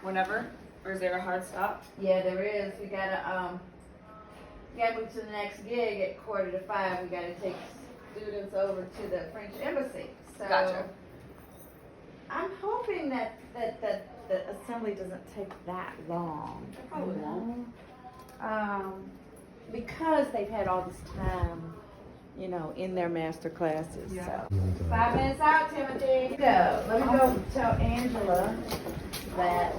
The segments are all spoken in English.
Whenever? Or is there a hard stop? Yeah, there is. We gotta move to the next gig at 4:45. We gotta take students over to the French embassy. So Gotcha. I'm hoping that the assembly doesn't take that long. Probably won't. Because they've had all this time, you know, in their master classes. Yeah. So 5 minutes out, Timothy. Go. Let me go tell Angela that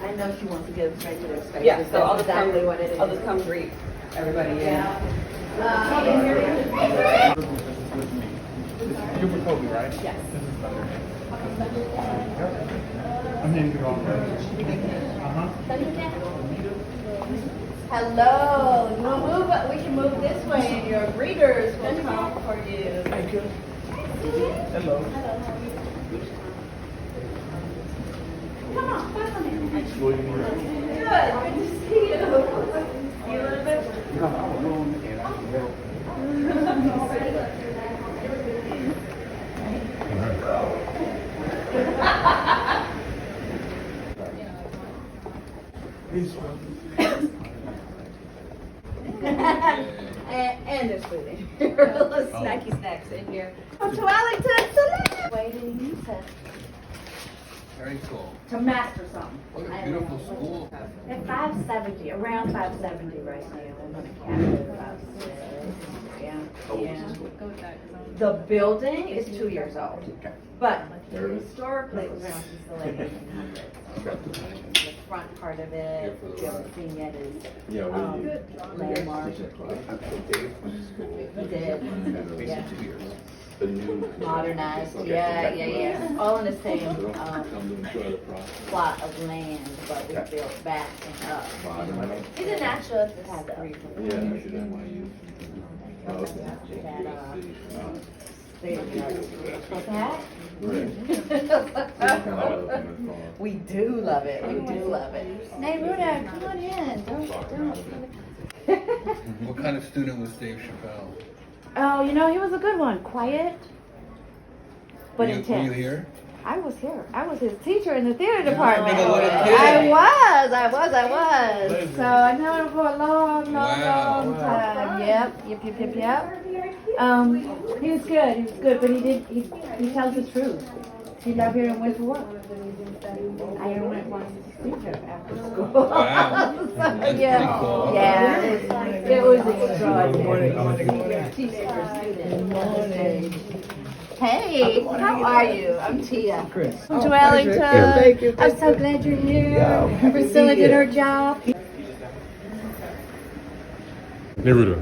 I know she wants to get us right to their space. Yeah, so I'll That's just exactly come, what it is. I'll just come greet everybody. Yeah. You're with Kobe, right? Yes. I'm in your office. Hello. You want to move? We can move this way, and your greeters will come for you. Thank you. Hello. Come on, come on in. Good. Good to see you. See you a little bit. No, I was wrong and I can help. And there's food in here. Little snacky snacks in here. Oh, to Ellington, select. Waiting Very cool. to master something. What a beautiful school. At 570, around 570 right now. I'm gonna cap it at about 6. Yeah. The building is 2 years old, but historically it was around since the late 1800s. The front part of it, if you haven't seen yet, is landmark. He did. Yeah. Modernized, yeah. All in the same plot of land, but we built back and up. He's a naturalist and stuff. We do love it. We do love it. Nehruda, come on in. Don't. What kind of student was Dave Chappelle? Oh, you know, he was a good one. Quiet, but Were intense. you here? I was here. I was his teacher in the theater department. no little kid. I was. So I know him for a long Wow. time. Yep. He was good, but he tells the truth. He got here and went to work. I went one teacher after school. Wow. So, That's yeah. pretty cool. Yeah. It was extraordinary. Teaching for students. Hey, how are you? I'm Tia. Chris. To Ellington. Thank you. I'm so glad you're here. Priscilla did her job. Neruda.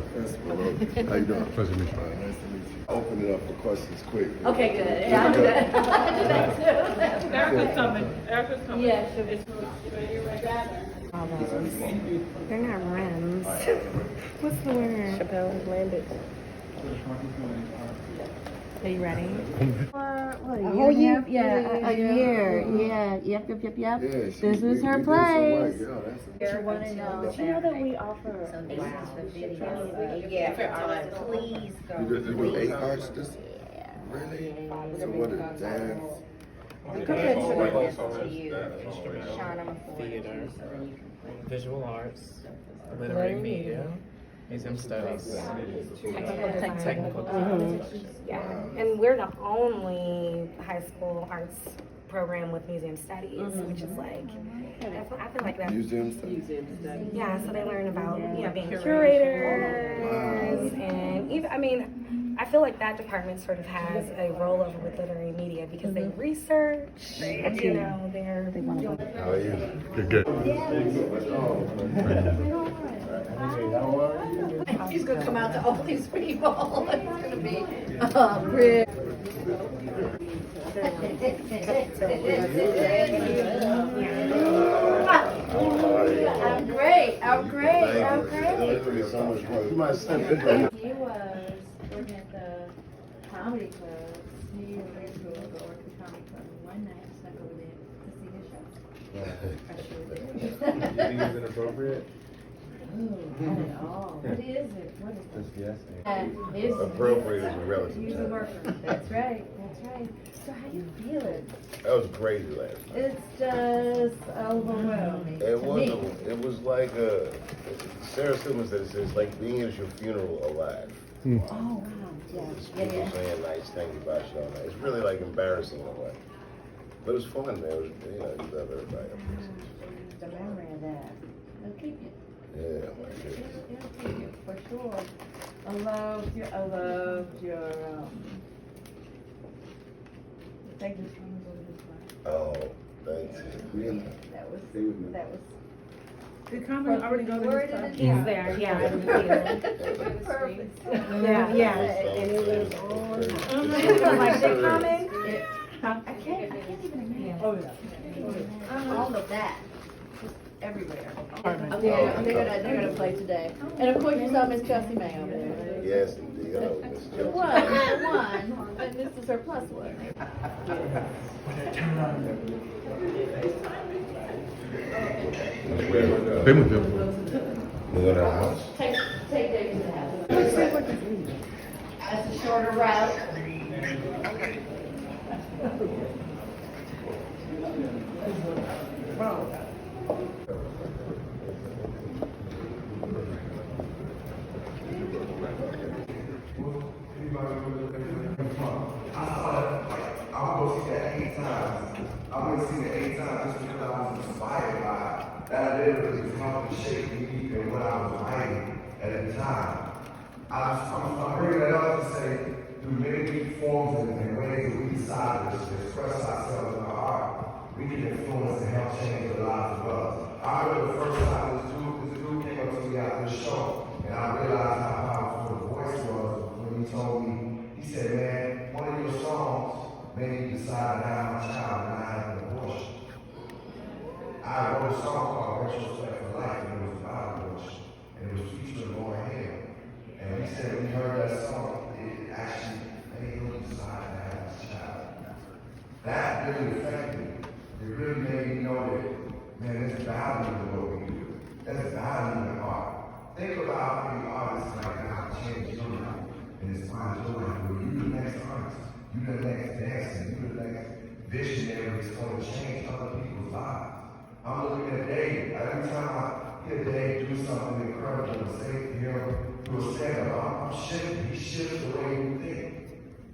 How you doing? Pleasure to meet you. Nice to meet you. Open it up for questions quick. Okay, good. Yeah, I'll do that. I'll do that too. Eryka's coming. Yeah, she'll be. They're not rims. What's the word? Chappelle has landed. Are you ready? A whole year? Yeah, a year. Yeah, yep. Yeah, This is her we did some place. work. Yeah, that's You want to know? Did you know that we offer Yeah, please go. you do 8 arts this? Really? So what is dance? Theater, visual arts, literary media, museum studies, technical design. Yeah, and we're the only high school arts program with museum studies, which is like, I feel like that. Museum stuff? Yeah, so they learn about being curators, and even I feel like that department sort of has a rollover with literary media because they research, and they're How are you? Good. He's gonna come out to all these people. It's gonna be Rick. I'm great. So much work. You might step in. He was working at the comedy club. He was going to go work at the comedy club. One night, I snuck over there to see his show. I sure did. You think it's inappropriate? Oh, what is it? What is it? Yes. Appropriate is a relative Use a term. worker. That's right, that's right. So how you feeling? That was crazy last night. It's just overwhelming. It to wasn't. me. It was like Sarah Silverman said. It's like being at your funeral alive. Oh, wow, yeah. People saying nice things about you all night. It's really like embarrassing in a way. But it was fun, man. It was, you know, you love everybody. The memory of that. It'll keep you. Yeah, my goodness. It'll keep you, for sure. I loved your, thank you for Oh, thanks. Yeah. That was, Did Carmen already go to his stuff? He's there, yeah. perfect. Yeah, and it was on. It was like, they coming? I can't even imagine. Oh, yeah. All of that, just everywhere. They're gonna play today. And of course, you saw Miss Chelsea May over there. Yes, indeed. Oh, Miss The Jones. one, and this is her plus one. Where we go? We go to the house. Take David to the house. That's a shorter route. I'll go see that 8 times. I went to see it 8 times just because I was inspired by it. That literally was helping shape me and what I was writing at the time. I'm bringing that up to say, through many forms and ways that we decide to express ourselves in our art, we can influence and help change the lives of others. I remember the first time this dude came up to me after the show, and I realized how powerful the voice was when he told me, he said, man, one of your songs made me decide to have my child and I have an abortion. I wrote a song called Retrospect for Life, and it was about abortion, and it was featuring Lauren Hill. And he said when he heard that song, it actually made him decide to have his child. That really affected me. It really made me know that, man, there's value in what we do. There's value in art. Think about how many artists right now change your life and inspire your life. You're the next artist. You're the next dancer. You're the next visionary that's going to change other people's lives. I'm looking at Dave. Every time I hear Dave do something incredible and say, you know, to a stand-up, I'm shifting. He shifts the way we think.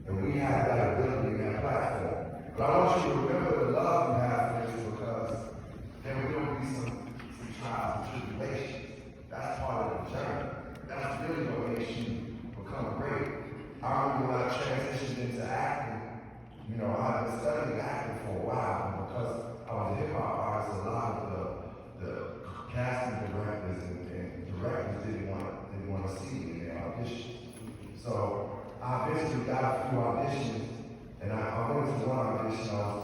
And we have that ability and that platform. But I want you to remember the love you have for this because there will be some trials and tribulations. That's part of the journey. That's really what makes you become great. I remember when I transitioned into acting, you know, I've been studying acting for a while because I was a hip-hop artist. A lot of the casting directors and directors didn't want to see me in their auditions. So I eventually got a few auditions, and I went to one audition. I was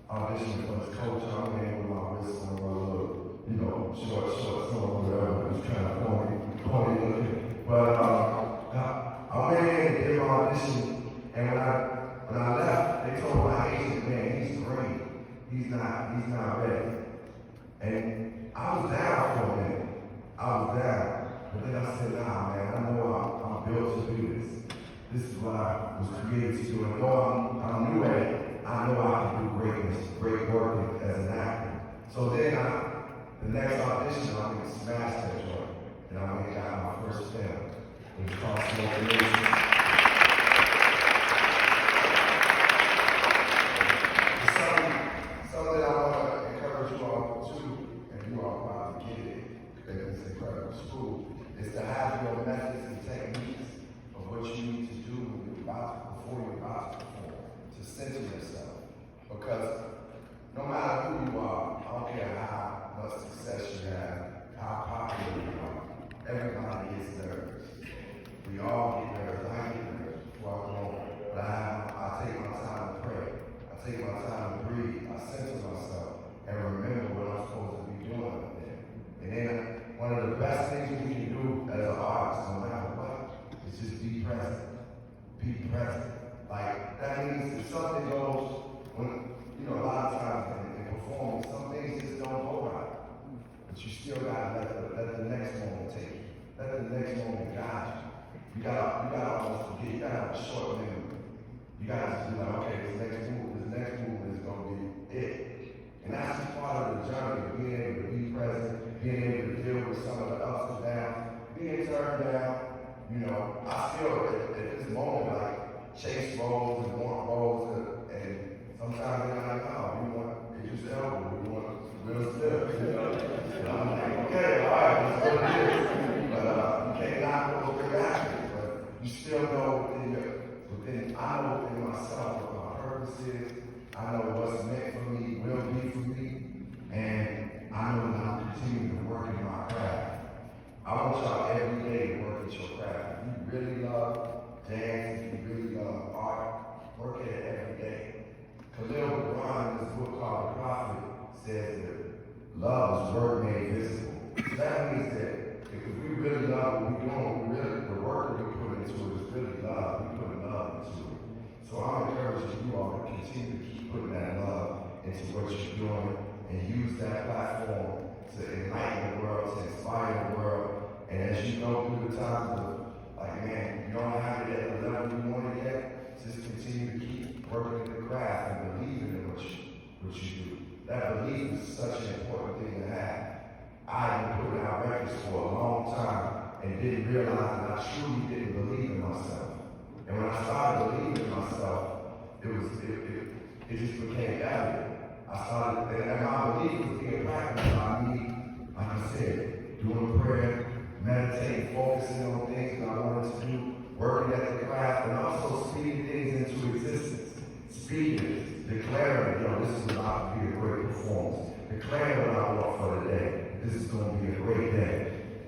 auditioning for this coach. I went in with my wrist on a little, you know, short, whatever. It was kind of corny looking. But I went in and did my audition, and when I left, they told my agent, man, he's great. He's not ready. And I was down for a minute. I was down. But then I said, nah, man, I know I'm built to do this. This is what I was created to do. And though I'm new at it, I know I can do great work as an actor. So then the next audition, I'm going to smash that joint. And I'm going to get out my first film. It was called Smoke Release. Something that I want to encourage you all to, and you all probably get it, at this incredible school, is to have your methods and techniques of what you need to do before you're about to perform, to center yourself. Because no matter who you are, I don't care how much success you have, how popular you are, everybody gets nervous. We all get nervous. the prophet says that love is word made visible. So that means that if we really love what we're doing, the work that we put into it is really love. We put love into it. So I'm encouraging you all to continue to keep putting that love into what you're doing and use that platform to enlighten the world, to inspire the world. And as you go through the times of, like, man, you don't have it at the level you want it yet, just continue to keep working at the craft and believing in what you do. That belief is such an important thing to have. I've been putting out records for a long time and didn't realize that I truly didn't believe in myself. And when I started believing in myself, it just became evident. I started, and my belief was being practiced by me, like I said, doing prayer, meditating, focusing on things that I wanted to do, working at the craft, and also speaking things into existence. Speaking it, declaring, this is about to be a great performance. Declaring what I want for the day. This is going to be a great day.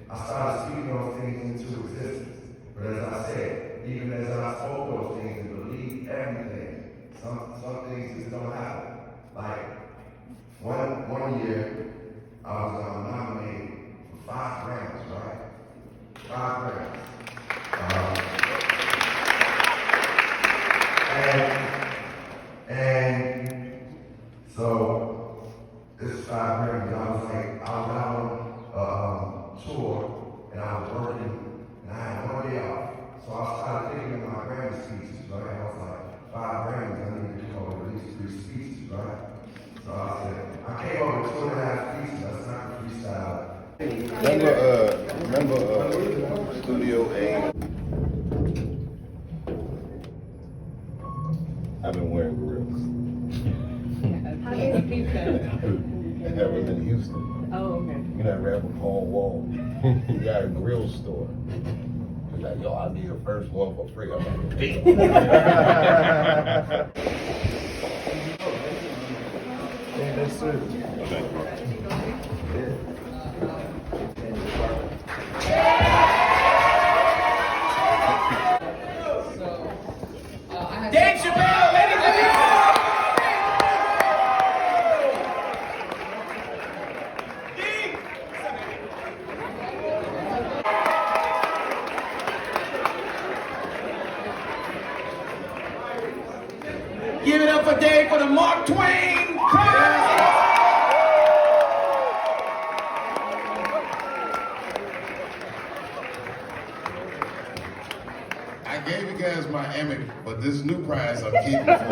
I started speaking those things into existence. But as I said, even as I spoke those things and believed everything, some things just don't happen. Like, one year, I was nominated for 5 Grammys, right? 5 Grammys. And so, this is 5 Grammys. I was out on tour, and I was working, and I had 1 day off. So I started thinking of my Grammy speeches, right? I was like, 5 Grammys, I need to come up with at least 3 speeches, right? So I said, I came up with 2.5 speeches. That's not a freestyle. Remember Studio A? I've been wearing grills. That was in Houston. Oh, okay. You know that rapper Paul Wall? He got a grill store. He's like, yo, I'll be your first one for free. I'm like, damn. Yeah, that's it. Dave Chappelle, ladies and give it up for Dave for the Mark Twain crowd. I gave you guys my Emmy, but this new prize I'm keeping for you. Go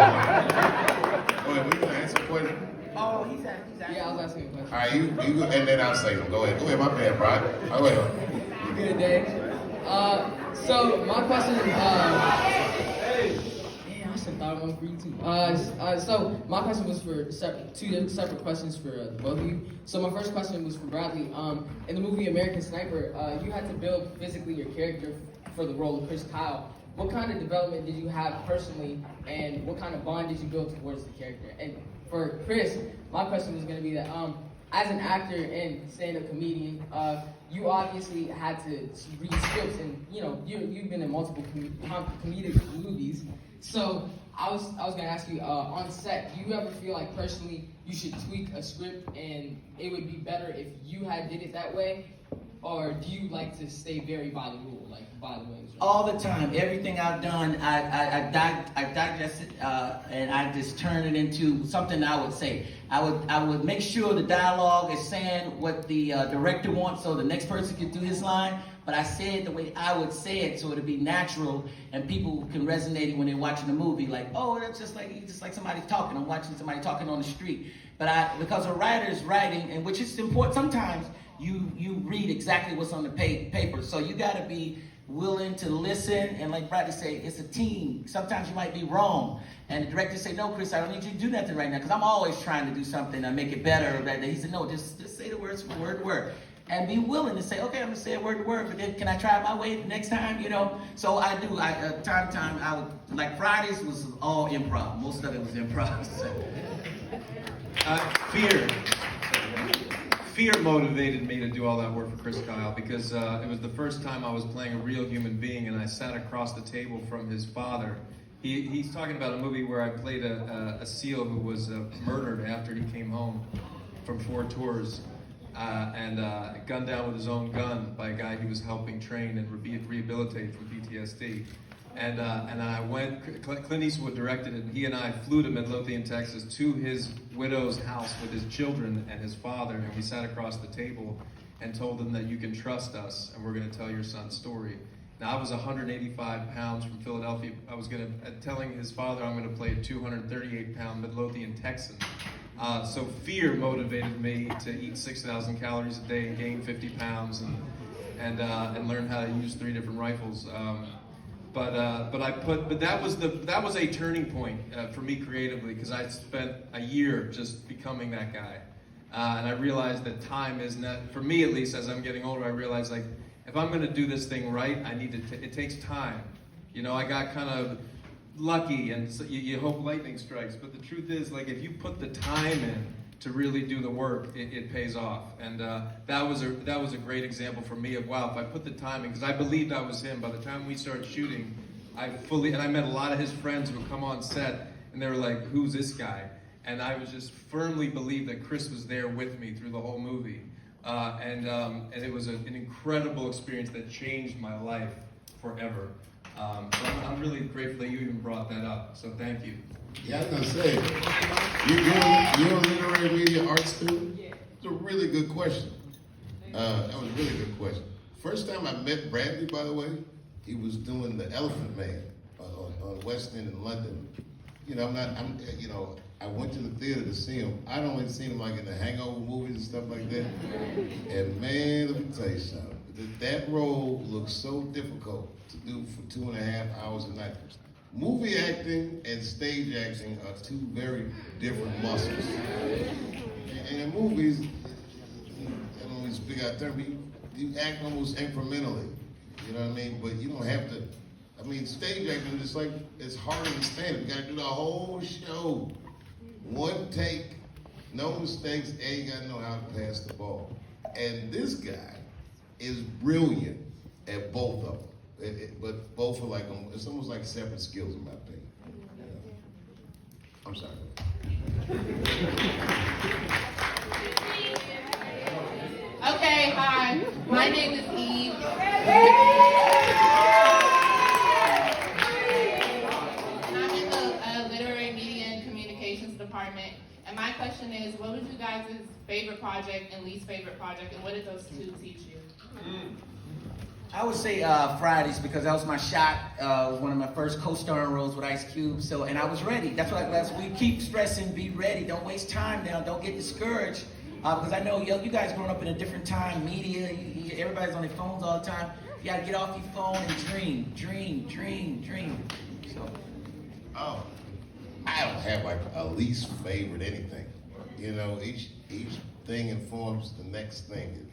ahead, we gonna answer a question. Oh, he's asking. Yeah, I was asking a question. All right, you go, and then I'll say them. Go ahead, my bad, Brian. Go ahead. Good day. So my question, I should have thought of one for you too. So my question was for two separate questions for both of you. So my first question was for Bradley. In the movie American Sniper, you had to build physically your character for the role of Chris Kyle. What kind of development did you have personally, and what kind of bond did you build towards the character? And for Chris, my question was going to be that as an actor and stand-up comedian, you obviously had to read scripts, and you've been in multiple comedic movies. So I was going to ask you, on set, do you ever feel like personally you should tweak a script and it would be better if you had did it that way? Or do you like to stay very by the rule, like by the ways? Right? All the time. Everything I've done, I digest it and I just turn it into something I would say. I would make sure the dialogue is saying what the director wants so the next person can do his line. But I say it the way I would say it so it'll be natural and people can resonate when they're watching the movie. Like, oh, that's just like somebody talking. I'm watching somebody talking on the street. But because a writer is writing, and which is important, sometimes you read exactly what's on the paper. So you got to be willing to listen, and like Bradley say, it's a team. Sometimes you might be wrong, and the director say, no, Chris, I don't need you to do nothing right now, because I'm always trying to do something and make it better. He said, no, just say the words from word to word, and be willing to say, okay, I'm gonna say it word to word, but then can I try it my way the next time? So I do. Time I would, like Fridays was all improv. Most of it was improv. Fear motivated me to do all that work for Chris Kyle, because it was the first time I was playing a real human being, and I sat across the table from his father, He's talking about a movie where I played a SEAL who was murdered after he came home from 4 tours and gunned down with his own gun by a guy he was helping train and rehabilitate from PTSD. And I went, Clint Eastwood directed it, and he and I flew to Midlothian, Texas to his widow's house with his children and his father, and we sat across the table and told him that you can trust us and we're going to tell your son's story. Now, I was 185 pounds from Philadelphia. I was telling his father I'm going to play a 238-pound Midlothian Texan. So fear motivated me to eat 6,000 calories a day and gain 50 pounds and learn how to use 3 different rifles. But that was a turning point for me creatively, because I spent a year just becoming that guy. And I realized that time is not, for me at least, as I'm getting older, I realized, like, if I'm going to do this thing right, I need to. It takes time. You know, I got kind of lucky, and so you hope lightning strikes. But the truth is, like, if you put the time in to really do the work, it pays off. And that was a great example for me of, wow, if I put the time in, because I believed I was him. By the time we started shooting, I met a lot of his friends who would come on set, and they were like, "Who's this guy?" And I was just firmly believed that Chris was there with me through the whole movie. And it was an incredible experience that changed my life forever. So I'm really grateful that you even brought that up. So thank you. Yeah, I was gonna say, you're a literary media art student? Yeah. It's a really good question. That was a really good question. First time I met Bradley, by the way, he was doing The Elephant Man on West End in London. You know, I went to the theater to see him. I'd only seen him like in the Hangover movies and stuff like that. And man, let me tell you something. That role looks so difficult to do for 2.5 hours a night. Movie acting and stage acting are 2 very different muscles. And in movies, I don't really speak out there, but you act almost incrementally. You know what I mean? But you don't have to. I mean, stage acting is like, it's harder than stand-up. You gotta do the whole show. 1 take, no mistakes, and you gotta know how to pass the ball. And this guy is brilliant at both of them. But both are like, it's almost like separate skills in my opinion. I'm sorry. Okay, hi. My name is Eve. And I'm in the literary media and communications department. And my question is, what was you guys' favorite project and least favorite project, and what did those 2 teach you? I would say Fridays, because that was my shot. One of my first co-starring roles with Ice Cube. So, and I was ready. That's why we keep stressing, be ready. Don't waste time now. Don't get discouraged. Because I know you guys growing up in a different time, media, everybody's on their phones all the time. You gotta get off your phone and dream. So. Oh, I don't have like a least favorite anything. You know, each thing informs the next thing.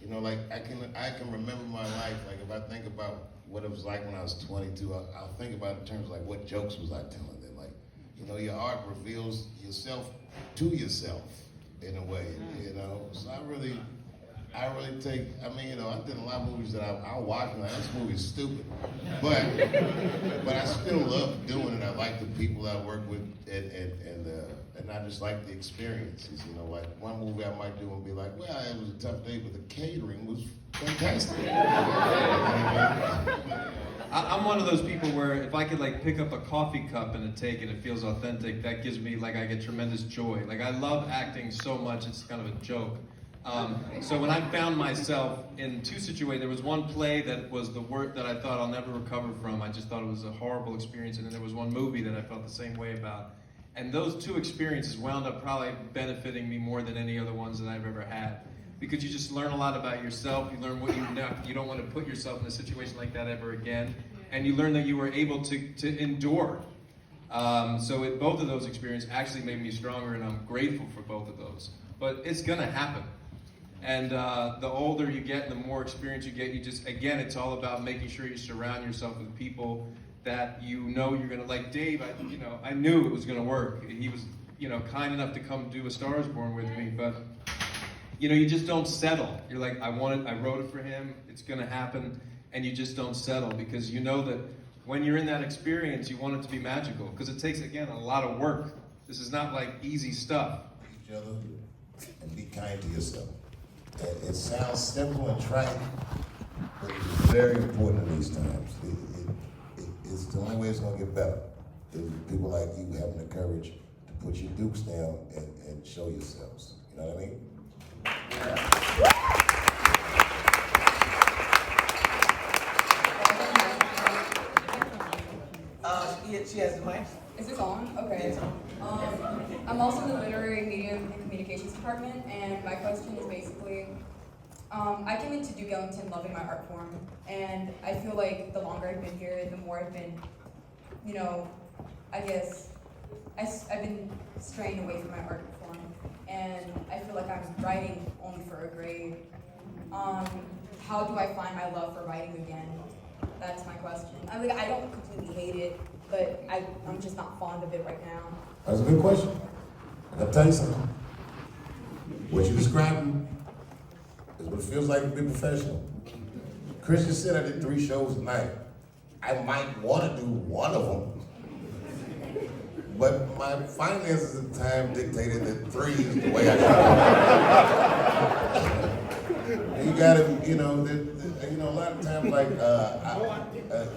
You know, like I can remember my life. Like if I think about what it was like when I was 22, I'll think about it in terms of like what jokes was I telling them. Like, you know, your art reveals yourself to yourself in a way. You know, so I really take. I mean, you know, I did a lot of movies that I watch and like, this movie's stupid, but I still love doing it. I like the people I work with, and I just like the experiences. You know, like one movie I might do and be like, well, it was a tough day, but the catering was fantastic. I'm one of those people where if I could like pick up a coffee cup and a take and it feels authentic, that gives me like, I get tremendous joy. Like I love acting so much, it's kind of a joke. So when I found myself in 2 situations, there was one play that was the work that I thought I'll never recover from. I just thought it was a horrible experience. And then there was one movie that I felt the same way about. And those 2 experiences wound up probably benefiting me more than any other ones that I've ever had. Because you just learn a lot about yourself. You learn what you don't want to put yourself in a situation like that ever again. And you learn that you were able to endure. So both of those experiences actually made me stronger, and I'm grateful for both of those. But it's gonna happen. And the older you get, the more experience you get, again, it's all about making sure you surround yourself with people that you know you're gonna, like Dave, I knew it was gonna work. He was, kind enough to come do A Star Is Born with me, but, you just don't settle. You're like, I wrote it for him, it's gonna happen, and you just don't settle because you know that when you're in that experience, you want it to be magical because it takes, again, a lot of work. This is not like easy stuff. Each other and be kind to yourself. And it sounds simple and trite, but it's very important in these times. It's the only way it's gonna get better. Is people like you having the courage to put your dukes down and show yourselves. You know what I mean? She has the mic. Is this on? Okay. I'm also in the Literary, Media, and Communications department, and my question is basically, I came into Duke Ellington loving my art form, and I feel like the longer I've been here, the more I've been, you know, I guess, I've been straying away from my art form, and I feel like I'm writing only for a grade. How do I find my love for writing again? That's my question. I mean, I don't completely hate it, but I'm just not fond of it right now. That's a good question. I'll tell you something. What you're describing is what it feels like to be professional. Chris just said I did 3 shows a night. I might want to do one of them, but my finances at the time dictated that 3 is the way I go. You gotta, you know, a lot of times, like,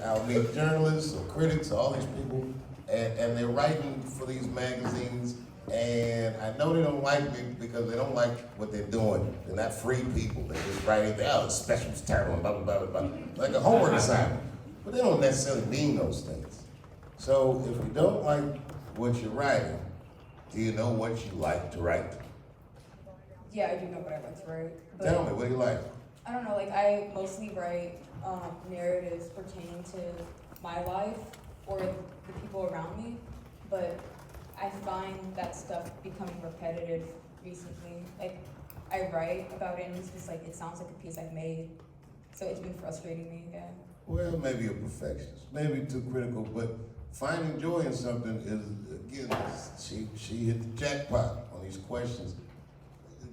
I'll meet journalists or critics or all these people, and they're writing for these magazines, and I know they don't like me because they don't like what they're doing. They're not free people. They're just writing, oh, the special's terrible, blah, blah, blah, blah, blah, like a homework assignment. But they don't necessarily mean those things. So if you don't like what you're writing, do you know what you like to write? Yeah, I do know what I like to write. But Tell me, what do you like? I don't know, like I mostly write narratives pertaining to my life or the people around me, but I find that stuff becoming repetitive recently. Like I write about it and it's just like, it sounds like a piece I've made. So it's been frustrating me again. Well, maybe a perfectionist, maybe too critical, but finding joy in something is, again, she hit the jackpot on these questions.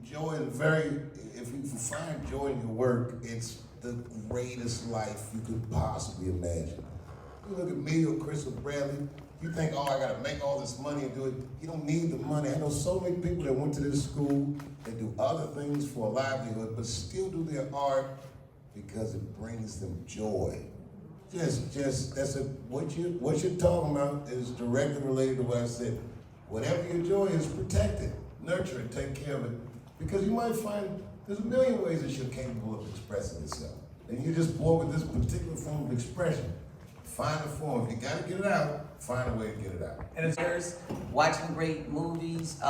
Joy is very, if you find joy in your work, it's the greatest life you could possibly imagine. You look at me or Chris or Bradley, you think, oh, I gotta make all this money and do it. You don't need the money. I know so many people that went to this school, that do other things for a livelihood, but still do their art because it brings them joy. What you're talking about is directly related to what I said. Whatever your joy is, protect it, nurture it, take care of it. Because you might find there's a million ways that you're capable of expressing yourself. And you're just born with this particular form of expression. Find a form. If you gotta get it out, find a way to get it out. And it's watching great movies,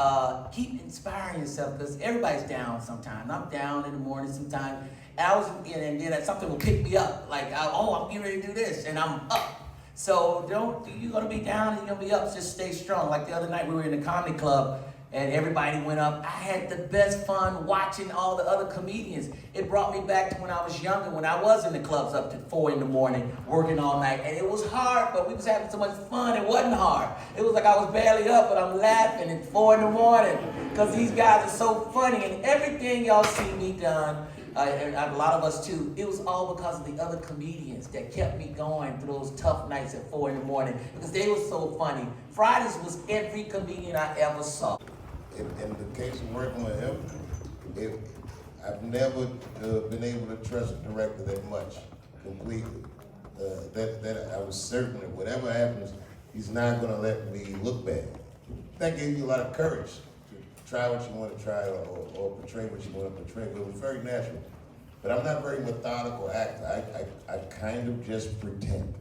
keep inspiring yourself because everybody's down sometimes. I'm down in the morning sometimes. And then something will pick me up. Like, I'm getting ready to do this, and I'm up. So you're gonna be down and you're gonna be up, just stay strong. Like the other night we were in the comedy club and everybody went up. I had the best fun watching all the other comedians. It brought me back to when I was younger, when I was in the clubs up to 4 in the morning, working all night. And it was hard, but we was having so much fun, it wasn't hard. It was like I was barely up, but I'm laughing at 4 in the morning because these guys are so funny. And everything y'all see me done, and a lot of us too, it was all because of the other comedians that kept me going through those tough nights at 4 in the morning because they were so funny. Fridays was every comedian I ever saw. In the case of working with him, I've never been able to trust a director that much, completely. That I was certain that whatever happens, he's not going to let me look bad. That gave you a lot of courage to try what you want to try or portray what you want to portray, but it was very natural. But I'm not a very methodical actor. I kind of just pretend.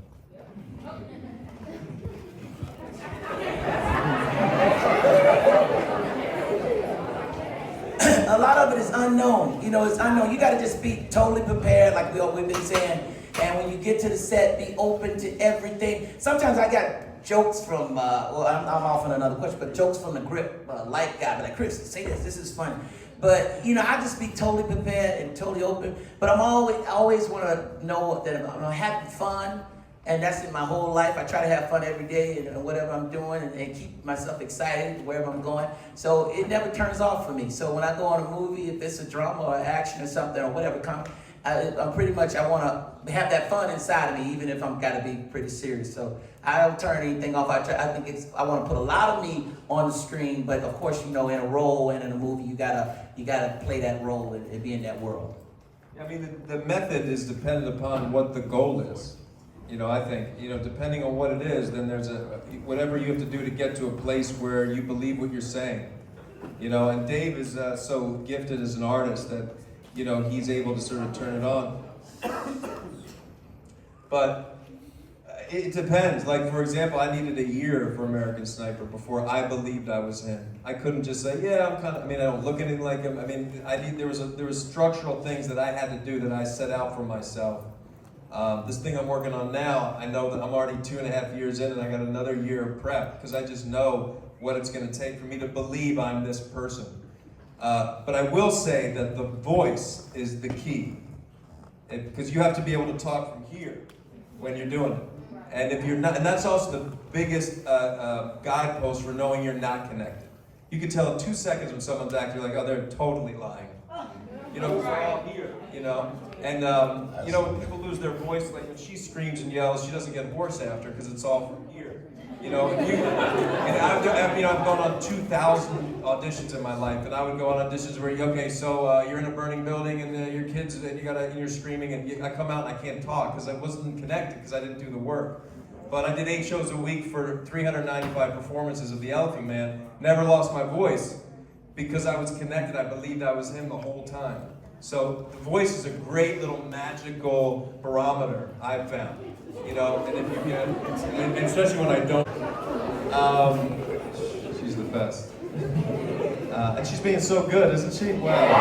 A lot of it is unknown. You know, it's unknown. You got to just be totally prepared, like we've been saying. And when you get to the set, be open to everything. Sometimes I got jokes from, I'm off on another question, but jokes from the grip light guy. But like, Chris, say this is funny. But, you know, I just be totally prepared and totally open. But I always want to know that I'm having fun. And that's in my whole life. I try to have fun every day and whatever I'm doing and keep myself excited wherever I'm going. So it never turns off for me. So when I go on a movie, if it's a drama or action or something or whatever, I'm pretty much, I want to have that fun inside of me, even if I'm got to be pretty serious. So I don't turn anything off. I think I want to put a lot of me on the screen, but of course, in a role and in a movie, you gotta play that role and be in that world. I mean, the method is dependent upon what the goal is. I think, depending on what it is, then there's whatever you have to do to get to a place where you believe what you're saying. And Dave is so gifted as an artist that, he's able to sort of turn it on. But it depends. Like, for example, I needed a year for American Sniper before I believed I was him. I couldn't just say, yeah, I don't look anything like him. I mean, there was structural things that I had to do that I set out for myself. This thing I'm working on now, I know that I'm already 2.5 years in and I got another year of prep because I just know what it's going to take for me to believe I'm this person. But I will say that the voice is the key. Because you have to be able to talk from here when you're doing it. And if you're not, and that's also the biggest guidepost for knowing you're not connected. You can tell in 2 seconds when someone's acting like, oh, they're totally lying. We're all here, And, when people lose their voice, like when she screams and yells, she doesn't get hoarse after because it's all from here. I've gone on 2,000 auditions in my life, and I would go on auditions where, you're in a burning building and your kids, and you're screaming, and I come out and I can't talk because I wasn't connected because I didn't do the work. But I did 8 shows a week for 395 performances of The Elephant Man. Never lost my voice because I was connected. I believed I was him the whole time. So the voice is a great little magical barometer, I've found. And if you get, and especially when I don't, she's the best. And she's being so good, isn't she? Wow.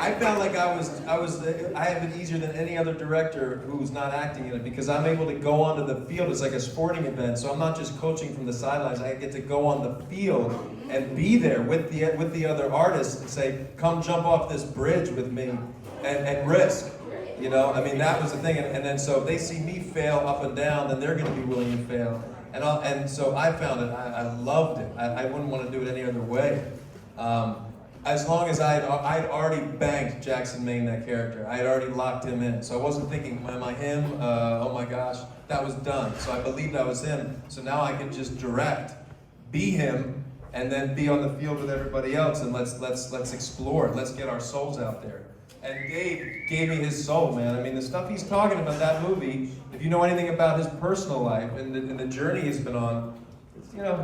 I found like I have it easier than any other director who's not acting in it because I'm able to go onto the field. It's like a sporting event, so I'm not just coaching from the sidelines. I get to go on the field and be there with the other artists and say, come jump off this bridge with me and risk. That was the thing. And then so if they see me fail up and down, then they're going to be willing to fail. And so I found it. I loved it. I wouldn't want to do it any other way. As long as I'd already banked Jackson Maine, that character. I had already locked him in. So I wasn't thinking, am I him? Oh my gosh, that was done. So I believed I was him. So now I can just direct, be him, and then be on the field with everybody else, and let's explore. Let's get our souls out there. And Dave gave me his soul, man. I mean, the stuff he's talking about that movie, if you know anything about his personal life and the journey he's been on,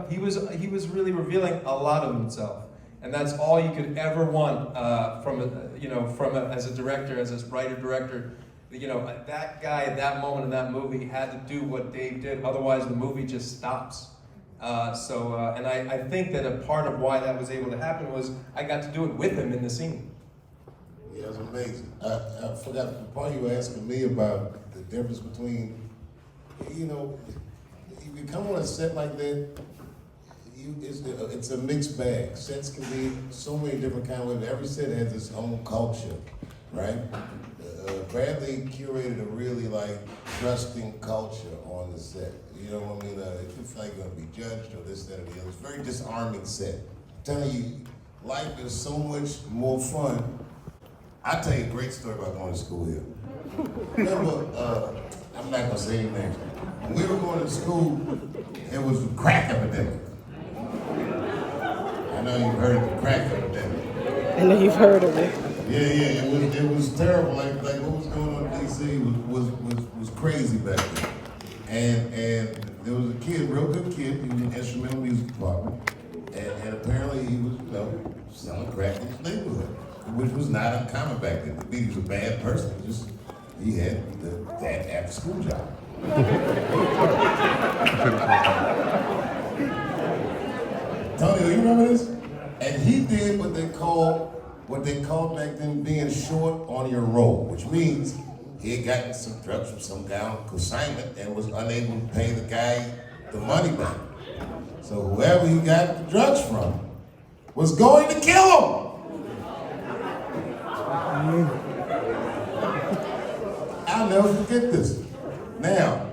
he was really revealing a lot of himself. And that's all you could ever want as a director, as a writer-director. That guy at that moment in that movie had to do what Dave did, otherwise the movie just stops. And I think that a part of why that was able to happen was I got to do it with him in the scene. Yeah, it was amazing. I forgot the part you were asking me about the difference between, if you come on a set like that, it's a mixed bag. Sets can be so many different kinds of ways. Every set has its own culture, right? Bradley curated a really trusting culture on the set. You know what I mean? If you feel like you're gonna be judged or this, that, or the other, it's a very disarming set. I'm telling you, life is so much more fun. I'll tell you a great story about going to school here. Remember, I'm not gonna say anything. When we were going to school, it was a crack epidemic. I know you've heard of the crack epidemic. I know you've heard of it. Yeah, it was terrible. Like what was going on in DC was crazy back then. And there was a kid, real good kid, he was in the instrumental music department. And apparently he was, selling crack in his neighborhood, which was not uncommon back then. He was a bad person, he had that after school job. Tony, you remember this? And he did what they called back then being short on your roll, which means he had gotten some drugs from some guy on consignment and was unable to pay the guy the money back. So whoever he got the drugs from was going to kill him. I'll never forget this. Now,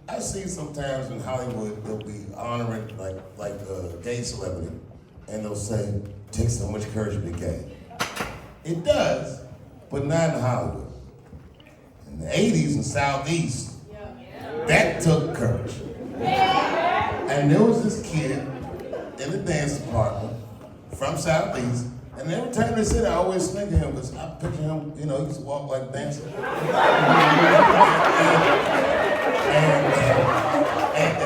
I see sometimes in Hollywood they'll be honoring like a gay celebrity, and they'll say, "It takes so much courage to be gay." It does, but not in Hollywood. In the 80s in Southeast, that took courage. And there was this kid in the dance department from Southeast, and every time they said it, I always think of him, because I picture him, you know, he used to walk like a dancer. And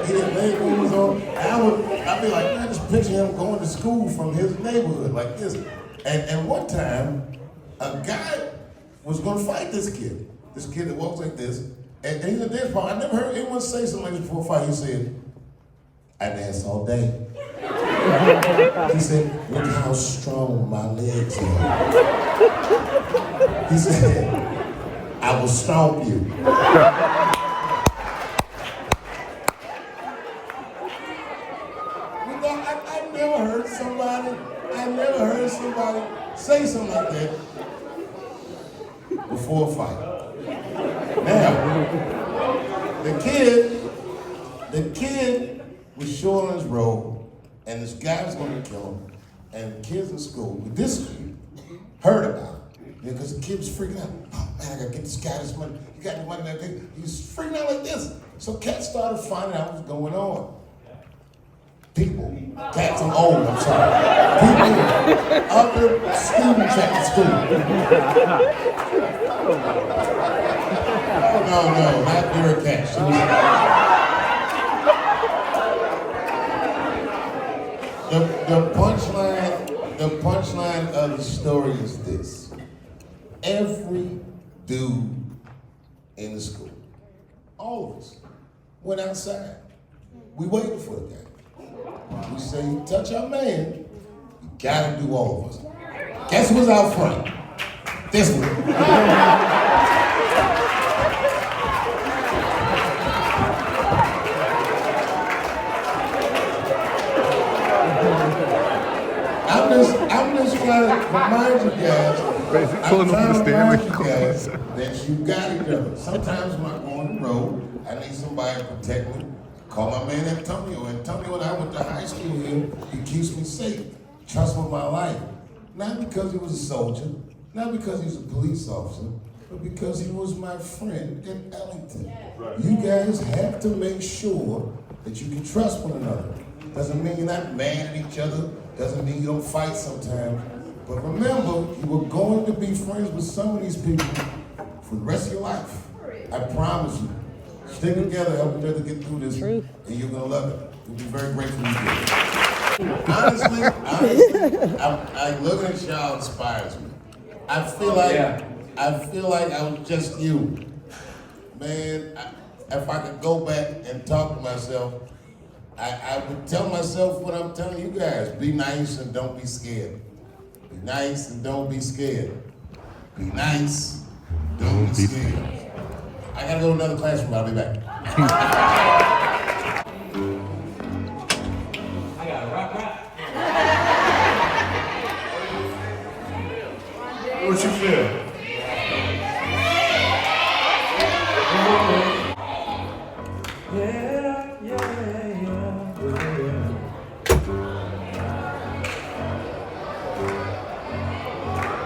he didn't leg moves on. I'd be like, man, just picture him going to school from his neighborhood like this. And one time, a guy was gonna fight this kid that walks like this, and he's a dance partner. I never heard anyone say something like this before a fight. He said, "I dance all day." He said, "Look how strong my legs are." He said, "I will stomp you." I never heard somebody say something like that before a fight. Now, the kid was short on his road, and this guy was going to kill him, and the kids in school, this kid, heard about it, because the kid was freaking out. "Oh man, I gotta get this guy this money. He got the money and everything." He was freaking out like this. So cats started finding out what was going on. Cats, I'm old, I'm sorry. People, other students at the school. Oh, no, not Eryka. The punchline of the story is this. Every dude in the school, all of us, went outside. We waited for the guy. We say, "You touch our man, you gotta do all of us." Guess who's out front? This one. I'm just trying to remind you guys, that you got each other. Sometimes when I go on the road, I need somebody to protect me. Call my man Antonio. Antonio and I went to high school here. He keeps me safe, trusts with my life. Not because he was a soldier, not because he was a police officer, but because he was my friend in Ellington. You guys have to make sure that you can trust one another. Doesn't mean you're not mad at each other, doesn't mean you don't fight sometimes. But remember, you are going to be friends with some of these people for the rest of your life. I promise you. Stick together, help each other get through this, and you're gonna love it. You'll be very grateful you did. Honestly, I looking at y'all inspires me. I feel like I was just you. Man, if I could go back and talk to myself, I would tell myself what I'm telling you guys. Be nice and don't be scared. Be nice and don't be scared. Be nice, don't be scared. I gotta go to another classroom, I'll be back. I got a rock. What you feel?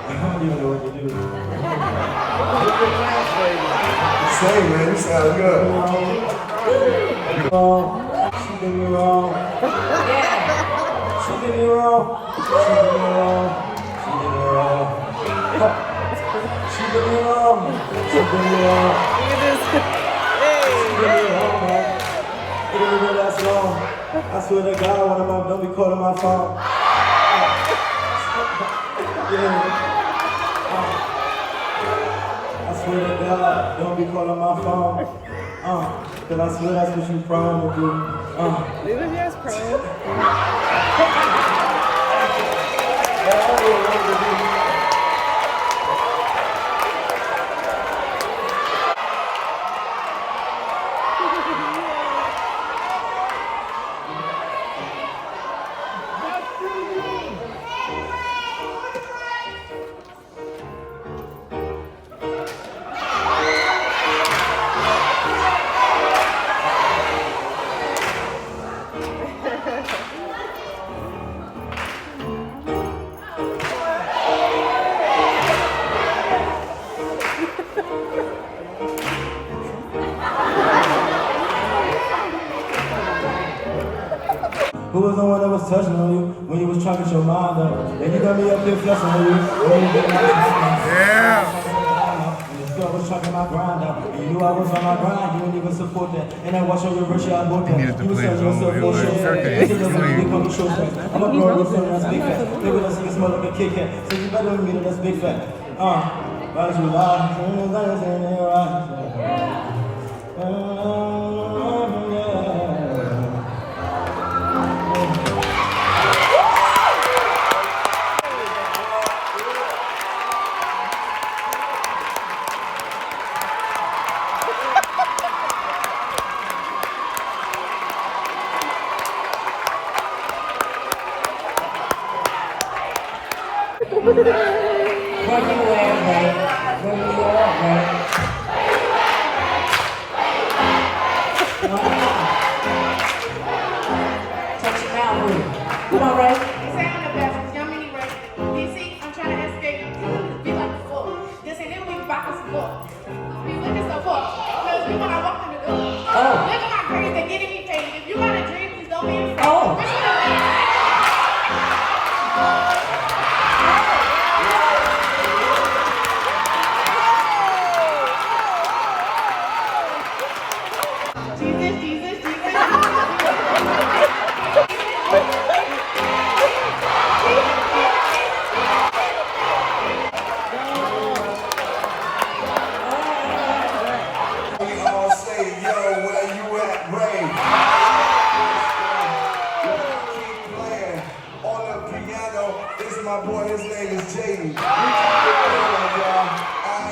I don't even know what to do. Say, man, you sound good. She did me wrong. She did me wrong. She did me wrong. She did me wrong. She did me wrong. She did me wrong. Look at this. Hey. She did me wrong, man. It didn't even last long. I swear to God, one of my don't be calling my phone. Yeah. I swear to God, don't be calling my phone. Cause I swear that's what you prone to do. Leave him as prone. Who was the one that was touching on you when you was trying to get your mind up? And you got me up here flexing on you. Yeah. I was trying my grind out. You knew I was on my grind, you didn't even support that. And I watched on your rich I bought that. You was selling yourself for shit. I'm a grown up son, that's big fat. Maybe let's see you smell like a Kit Kat. So you better than me, that's big fat. Why you lie? Come on, Ray. Say I'm the best. Young mini Ray. DC, I'm trying to escape. Be like the fuck. This ain't even back us fuck. Be looking so fuck. Because when I walk in the door, look at my grades, they're getting me paid. If you got a dream, please don't be afraid. My boy, his name is Jaden. I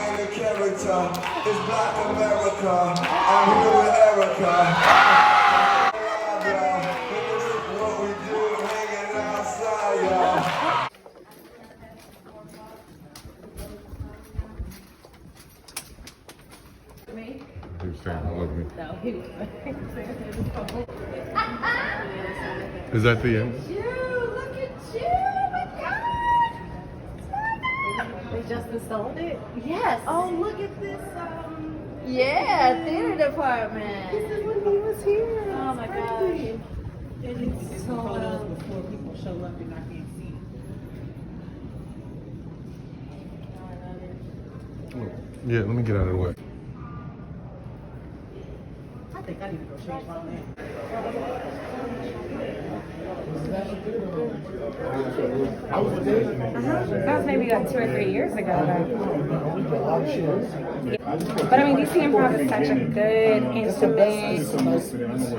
ain't a character. It's Black America. I'm here with Eryka. What we do, hanging outside, y'all. He was saying, love me. No, he was Is that the end? You, look at you! They just installed it? Yes. Oh, look at this. Yeah, theater department. This is when he was here. Oh my gosh. And it's so before people show up and not being seen. Yeah, let me get out of the way. I think I need to go change my name. That was maybe like 2 or 3 years ago. But I mean, DC Improv is such a good intimate. It's a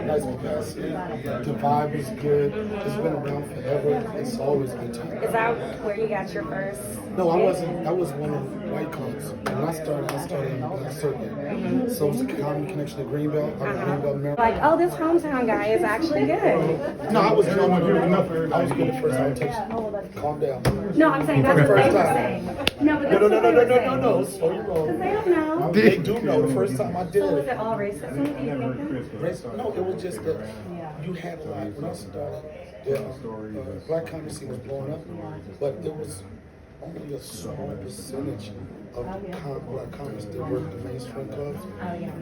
nice place. The vibe is good. It's been around forever. It's always good time. Is that where you got your first? No, I wasn't. I was one of the white clubs. When I started in Circuit. So it was a comedy connection to Greenbelt. Greenbelt, Maryland. Like, oh, this hometown guy is actually good. No, I was young. I was good the first time. Calm down. No, I'm saying that's what they were saying. No, but that's what they were saying. No. So you wrong. Because they don't know. They do know. The first time I did So was it. it all racism? Do you think? No, it was just that you had a lot. When I started, the black comedy scene was blowing up, but it was only a small percentage of black comics that worked the mainstream clubs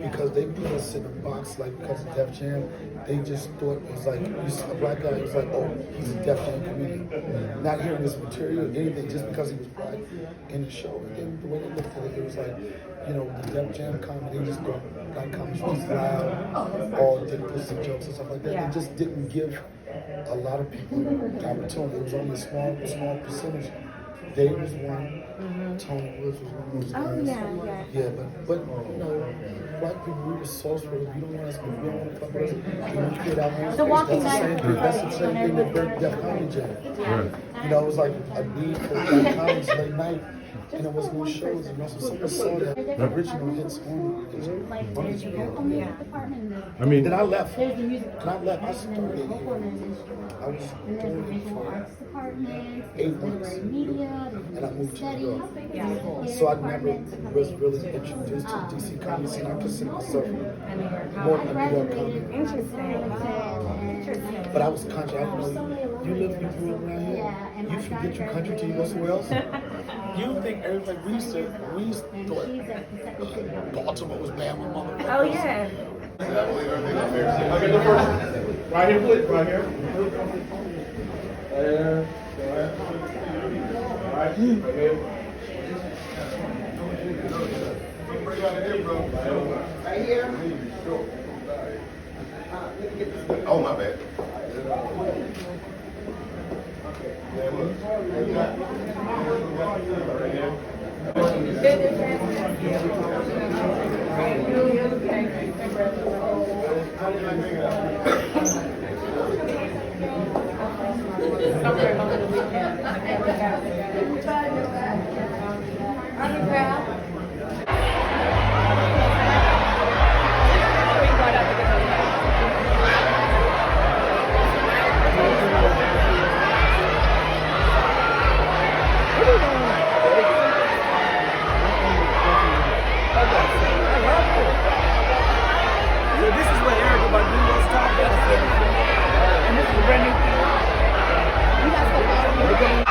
because they put us in a box like because of Def Jam. They just thought it was like you see a black guy. It was like, oh, he's a Def Jam comedian. Not hearing his material or anything just because he was black in the show. And then the way they looked at it, it was like, you know, the Def Jam comedy. They just thought black comics was loud, all did pussy jokes and stuff like that. They just didn't give a lot of people the opportunity. It was only a small percentage. Dave was one, Tony Woods was one. Yeah, but you know, black people, we were so spoiled. You don't want us, we don't want to fuck with us. We want to create our own space. That's the same thing that birthed Def Comedy Jam. You know, it was like a need for black comics late night. And there was no shows, and also someone saw that the original hits on HBO. I mean, Then I left. I started. I was doing it for 8 months, and I moved to New York. So I never was really introduced to DC comedy scene. I consider myself more of a New York comic. But I was country. I didn't know you live around here. You forget your country till you go somewhere else. You think everybody we used to thought Baltimore was bad with motherfuckers. Oh yeah. Right here, please, right here. There. All right, right here. Bring out here, bro. Right here. Oh, my bad. So this is what Eryka Badu was talking about. And this is a brand new thing. You guys go follow me.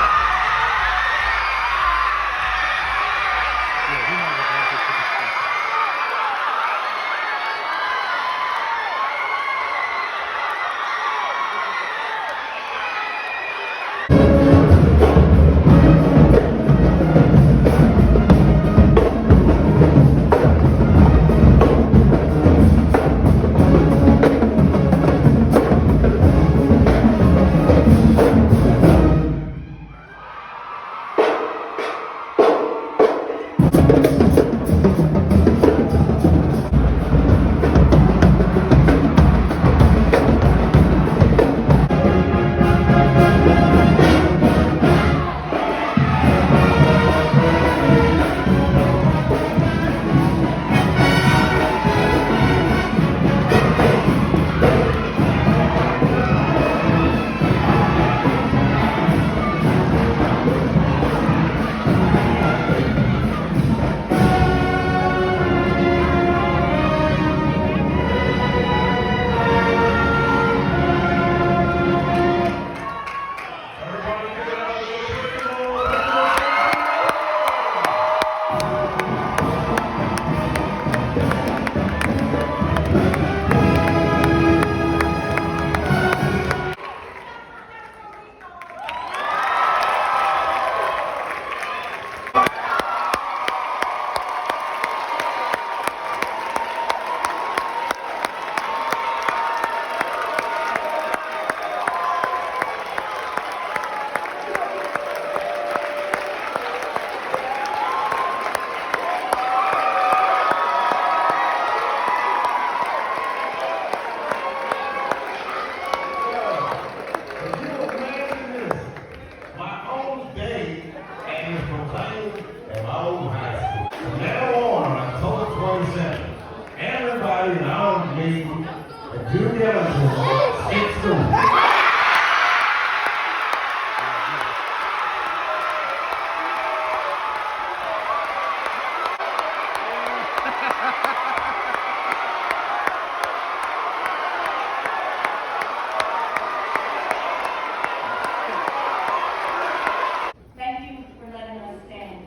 Thank you for letting us stand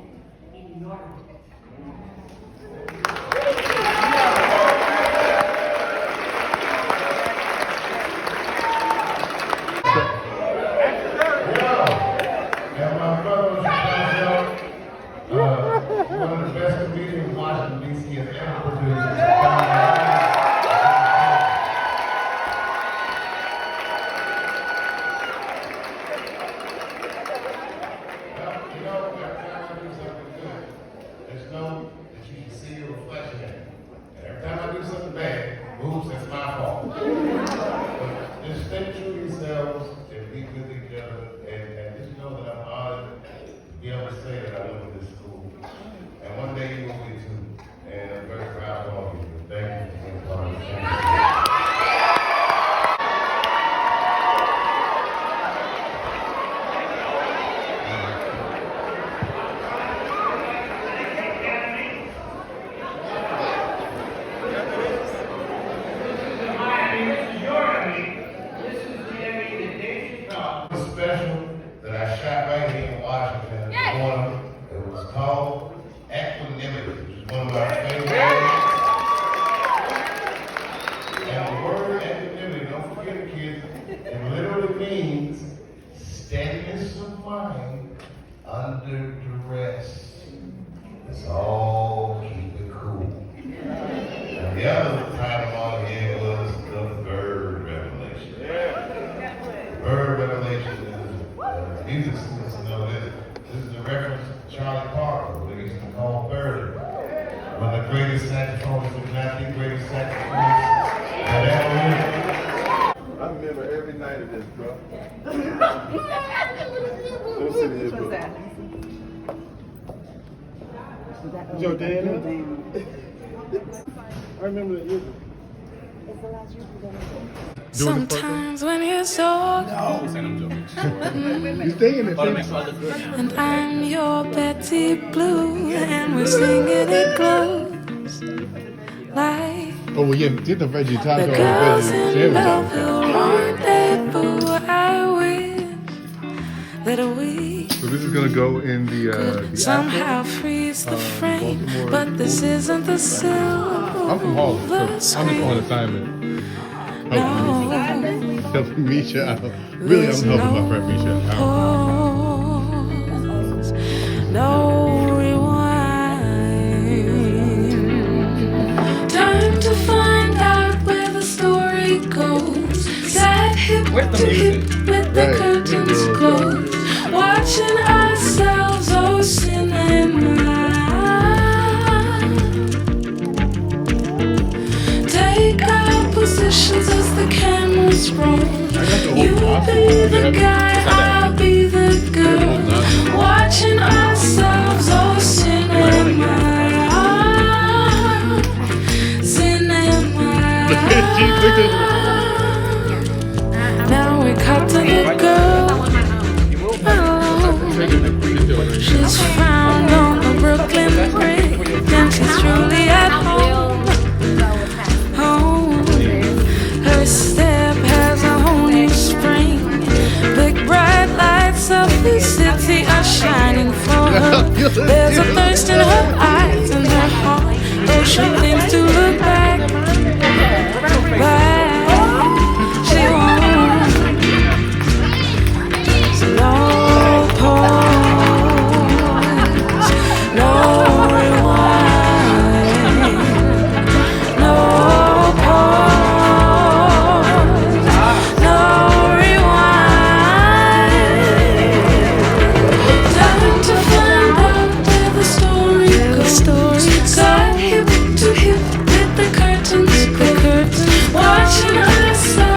in your And my fellow one of the best comedians in Washington, D.C. has ever produced. Just know that you can see your reflection in it. And every time I do something bad, oops, that's my fault. But just stay true to yourselves and be good to each other. And just know that I'm honored to be able to say that I went to this school. And one day you will be too. And I'm very proud of all of you. Thank you for being part of this family. Special that I shot right here in Washington. It was means steadiness of mind under duress. It's all keep it cool. And the other title on here was the Bird Revelation. Bird Revelation is, music students know this. This is a reference to Charlie Parker, what they used to call Bird. One of the greatest saxophonists, if not the greatest saxophonist that ever lived. I remember every night of this, bro. Don't sit here, bro. Joe Dan? I remember that music. Sometimes when you're so You stay in it, and I'm your Betty Blue, and we're singing it close, like Oh, well, yeah, get the veggie taco. the girls in Belleville rendezvous. I wish that we So this is gonna go in the somehow freeze the frame, but this isn't the I'm from Harlem, so I'm just on assignment. Helping Misha out. Really, I'm helping my friend Misha out. Pause, no rewind. Time to find out where the story goes. Sat hip to hip with the curtains closed, watching ourselves, oh cinema. Take our positions as the cameras roll. You be the guy, I'll be the girl. Watching ourselves, oh cinema. Cinema. Now we cut to the girl. She's found on the Brooklyn Bridge, and she's truly at home. Her step has a whole new spring. Big bright lights of the city are shining for her. There's a thirst in her eyes.